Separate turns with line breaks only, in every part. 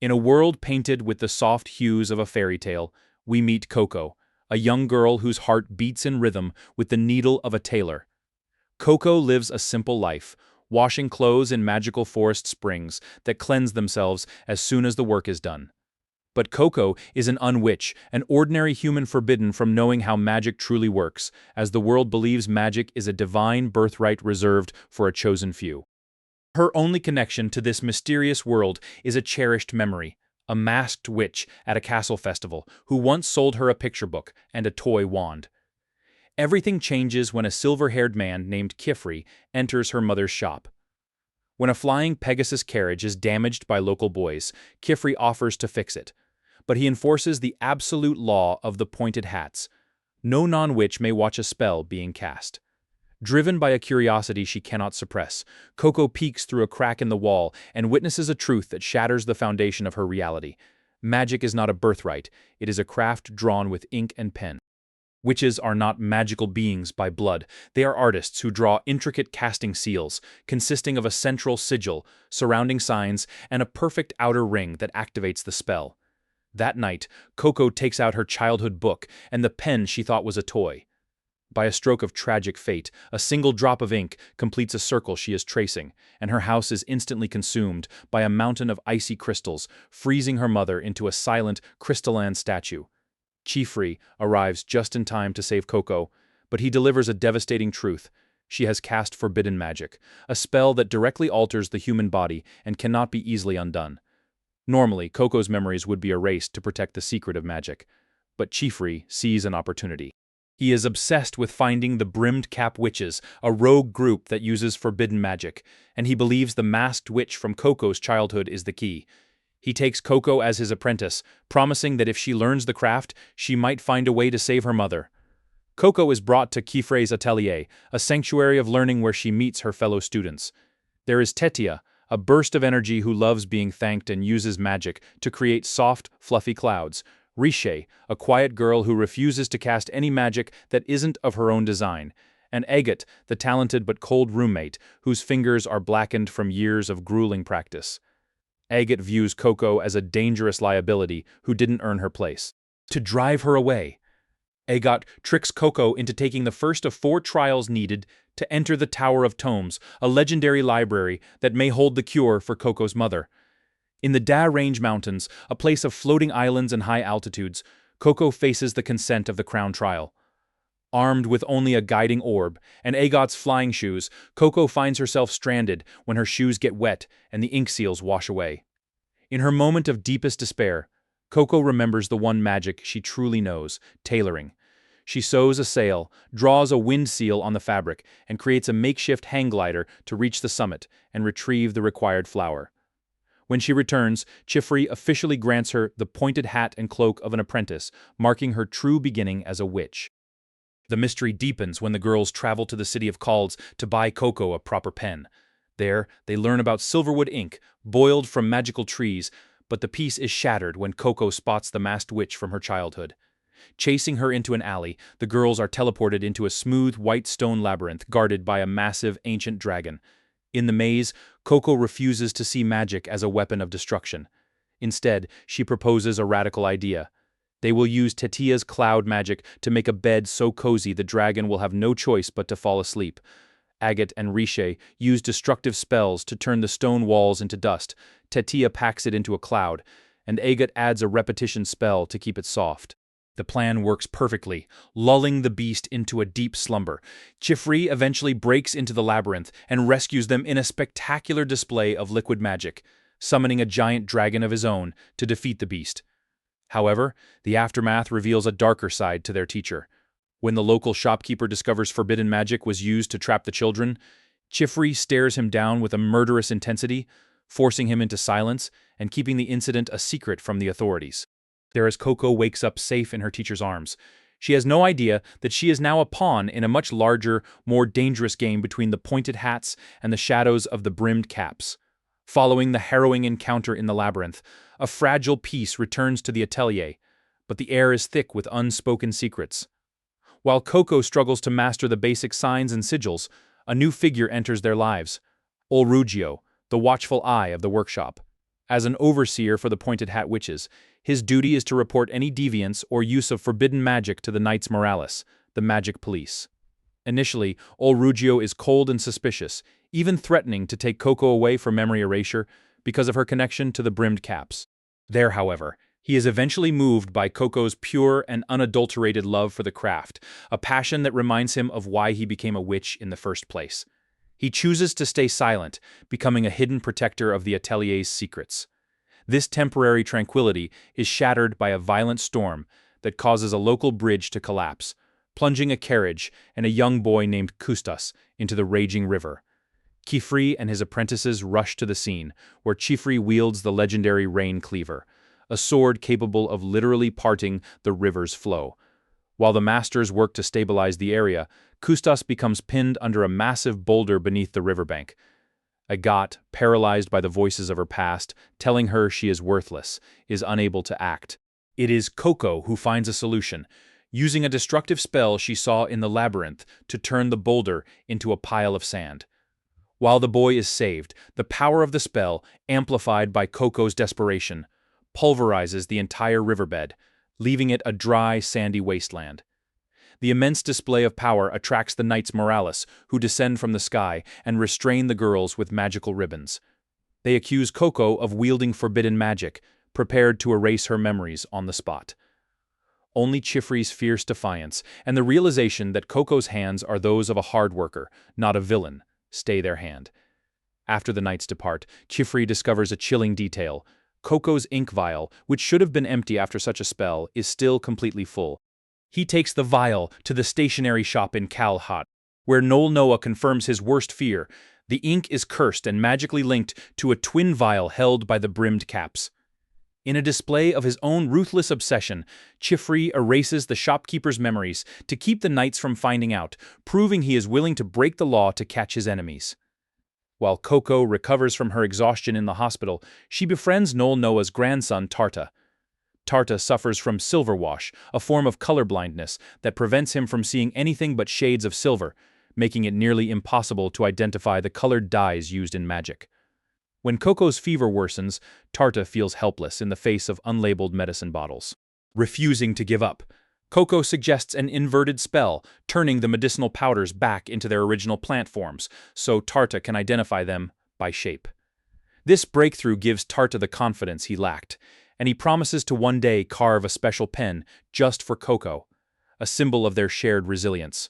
In a world painted with the soft hues of a fairy tale, we meet Coco, a young girl whose heart beats in rhythm with the needle of a tailor. Coco lives a simple life, washing clothes in magical forest springs that cleanse themselves as soon as the work is done. But Coco is an unwitch, an ordinary human forbidden from knowing how magic truly works, as the world believes magic is a divine birthright reserved for a chosen few. Her only connection to this mysterious world is a cherished memory, a masked witch at a castle festival who once sold her a picture book and a toy wand. Everything changes when a silver-haired man named Qifrey enters her mother's shop. When a flying Pegasus carriage is damaged by local boys, Qifrey offers to fix it. But he enforces the absolute law of the pointed hats. No non-witch may watch a spell being cast. Driven by a curiosity she cannot suppress, Coco peeks through a crack in the wall and witnesses a truth that shatters the foundation of her reality. Magic is not a birthright, it is a craft drawn with ink and pen. Witches are not magical beings by blood, they are artists who draw intricate casting seals, consisting of a central sigil, surrounding signs, and a perfect outer ring that activates the spell. That night, Coco takes out her childhood book and the pen she thought was a toy. By a stroke of tragic fate, a single drop of ink completes a circle she is tracing, and her house is instantly consumed by a mountain of icy crystals, freezing her mother into a silent, crystalline statue. Qifrey arrives just in time to save Coco, but he delivers a devastating truth. She has cast forbidden magic, a spell that directly alters the human body and cannot be easily undone. Normally, Coco's memories would be erased to protect the secret of magic, but Qifrey sees an opportunity. He is obsessed with finding the Brimmed Cap Witches, a rogue group that uses forbidden magic, and he believes the masked witch from Coco's childhood is the key. He takes Coco as his apprentice, promising that if she learns the craft, she might find a way to save her mother. Coco is brought to Qifrey's atelier, a sanctuary of learning where she meets her fellow students. There is Tetia, a burst of energy who loves being thanked and uses magic to create soft, fluffy clouds. Richeh, a quiet girl who refuses to cast any magic that isn't of her own design, and Agott, the talented but cold roommate, whose fingers are blackened from years of grueling practice. Agott views Coco as a dangerous liability who didn't earn her place. To drive her away, Agott tricks Coco into taking the first of 4 trials needed to enter the Tower of Tomes, a legendary library that may hold the cure for Coco's mother. In the Da Range Mountains, a place of floating islands and high altitudes, Coco faces the consent of the crown trial. Armed with only a guiding orb and Agott's flying shoes, Coco finds herself stranded when her shoes get wet and the ink seals wash away. In her moment of deepest despair, Coco remembers the one magic she truly knows, tailoring. She sews a sail, draws a wind seal on the fabric, and creates a makeshift hang glider to reach the summit and retrieve the required flower. When she returns, Qifrey officially grants her the pointed hat and cloak of an apprentice, marking her true beginning as a witch. The mystery deepens when the girls travel to the city of Calds to buy Coco a proper pen. There, they learn about silverwood ink, boiled from magical trees, but the peace is shattered when Coco spots the masked witch from her childhood. Chasing her into an alley, the girls are teleported into a smooth white stone labyrinth guarded by a massive ancient dragon. In the maze, Coco refuses to see magic as a weapon of destruction. Instead, she proposes a radical idea. They will use Tetia's cloud magic to make a bed so cozy the dragon will have no choice but to fall asleep. Agott and Richeh use destructive spells to turn the stone walls into dust. Tetia packs it into a cloud, and Agott adds a repetition spell to keep it soft. The plan works perfectly, lulling the beast into a deep slumber. Qifrey eventually breaks into the labyrinth and rescues them in a spectacular display of liquid magic, summoning a giant dragon of his own to defeat the beast. However, the aftermath reveals a darker side to their teacher. When the local shopkeeper discovers forbidden magic was used to trap the children, Qifrey stares him down with a murderous intensity, forcing him into silence and keeping the incident a secret from the authorities. There as Coco wakes up safe in her teacher's arms. She has no idea that she is now a pawn in a much larger, more dangerous game between the pointed hats and the shadows of the brimmed caps. Following the harrowing encounter in the labyrinth, a fragile peace returns to the atelier, but the air is thick with unspoken secrets. While Coco struggles to master the basic signs and sigils, a new figure enters their lives, Olruggio, the watchful eye of the workshop. As an overseer for the Pointed Hat Witches, his duty is to report any deviance or use of forbidden magic to the Knights Morales, the magic police. Initially, Olruggio is cold and suspicious, even threatening to take Coco away for memory erasure because of her connection to the Brimmed Caps. There, however, he is eventually moved by Coco's pure and unadulterated love for the craft, a passion that reminds him of why he became a witch in the first place. He chooses to stay silent, becoming a hidden protector of the Atelier's secrets. This temporary tranquility is shattered by a violent storm that causes a local bridge to collapse, plunging a carriage and a young boy named Custas into the raging river. Qifrey and his apprentices rush to the scene, where Qifrey wields the legendary Rain Cleaver, a sword capable of literally parting the river's flow. While the masters work to stabilize the area, Custas becomes pinned under a massive boulder beneath the riverbank. Agott, paralyzed by the voices of her past, telling her she is worthless, is unable to act. It is Coco who finds a solution, using a destructive spell she saw in the labyrinth to turn the boulder into a pile of sand. While the boy is saved, the power of the spell, amplified by Coco's desperation, pulverizes the entire riverbed, leaving it a dry, sandy wasteland. The immense display of power attracts the Knights Morales, who descend from the sky and restrain the girls with magical ribbons. They accuse Coco of wielding forbidden magic, prepared to erase her memories on the spot. Only Qifrey's fierce defiance and the realization that Coco's hands are those of a hard worker, not a villain, stay their hand. After the knights depart, Qifrey discovers a chilling detail. Coco's ink vial, which should have been empty after such a spell, is still completely full. He takes the vial to the stationery shop in Agott, where Noah confirms his worst fear. The ink is cursed and magically linked to a twin vial held by the Brimmed Caps. In a display of his own ruthless obsession, Qifrey erases the shopkeeper's memories to keep the knights from finding out, proving he is willing to break the law to catch his enemies. While Coco recovers from her exhaustion in the hospital, she befriends Noah's grandson, Tarta. Tarta suffers from silverwash, a form of colorblindness that prevents him from seeing anything but shades of silver, making it nearly impossible to identify the colored dyes used in magic. When Coco's fever worsens, Tarta feels helpless in the face of unlabeled medicine bottles. Refusing to give up, Coco suggests an inverted spell, turning the medicinal powders back into their original plant forms, so Tarta can identify them by shape. This breakthrough gives Tarta the confidence he lacked, and he promises to one day carve a special pen just for Coco, a symbol of their shared resilience.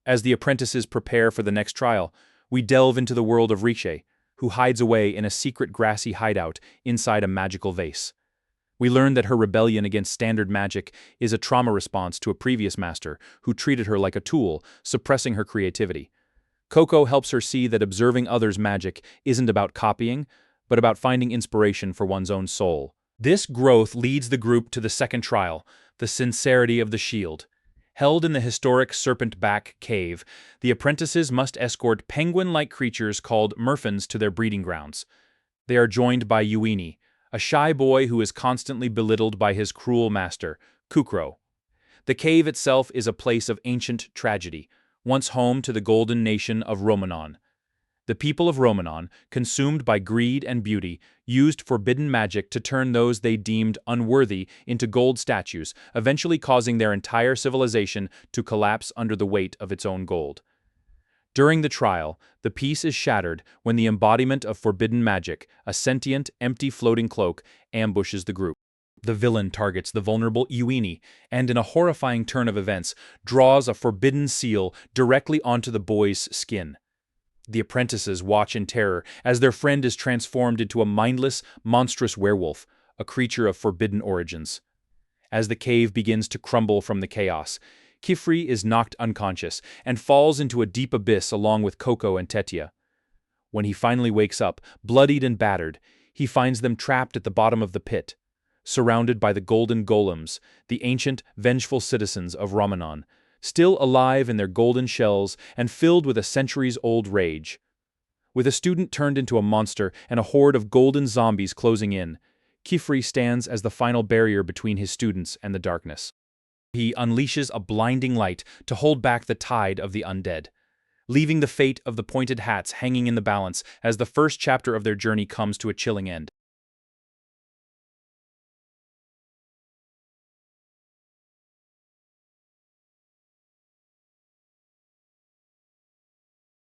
As the apprentices prepare for the next trial, we delve into the world of Richeh, who hides away in a secret grassy hideout inside a magical vase. We learn that her rebellion against standard magic is a trauma response to a previous master who treated her like a tool, suppressing her creativity. Coco helps her see that observing others' magic isn't about copying, but about finding inspiration for one's own soul. This growth leads the group to the second trial, the Sincerity of the Shield. Held in the historic Serpent Back Cave, the apprentices must escort penguin-like creatures called merfins to their breeding grounds. They are joined by Uini, a shy boy who is constantly belittled by his cruel master, Qufrey. The cave itself is a place of ancient tragedy, once home to the golden nation of Romanon. The people of Romanon, consumed by greed and beauty, used forbidden magic to turn those they deemed unworthy into gold statues, eventually causing their entire civilization to collapse under the weight of its own gold. During the trial, the peace is shattered when the embodiment of forbidden magic, a sentient, empty floating cloak, ambushes the group. The villain targets the vulnerable Uini, and in a horrifying turn of events, draws a forbidden seal directly onto the boy's skin. The apprentices watch in terror as their friend is transformed into a mindless, monstrous werewolf, a creature of forbidden origins. As the cave begins to crumble from the chaos, Qifrey is knocked unconscious and falls into a deep abyss along with Coco and Tetia. When he finally wakes up, bloodied and battered, he finds them trapped at the bottom of the pit, surrounded by the golden golems, the ancient, vengeful citizens of Romanon, still alive in their golden shells and filled with a centuries-old rage. With a student turned into a monster and a horde of golden zombies closing in, Qifrey stands as the final barrier between his students and the darkness. He unleashes a blinding light to hold back the tide of the undead, leaving the fate of the Pointed Hats hanging in the balance as the first chapter of their journey comes to a chilling end.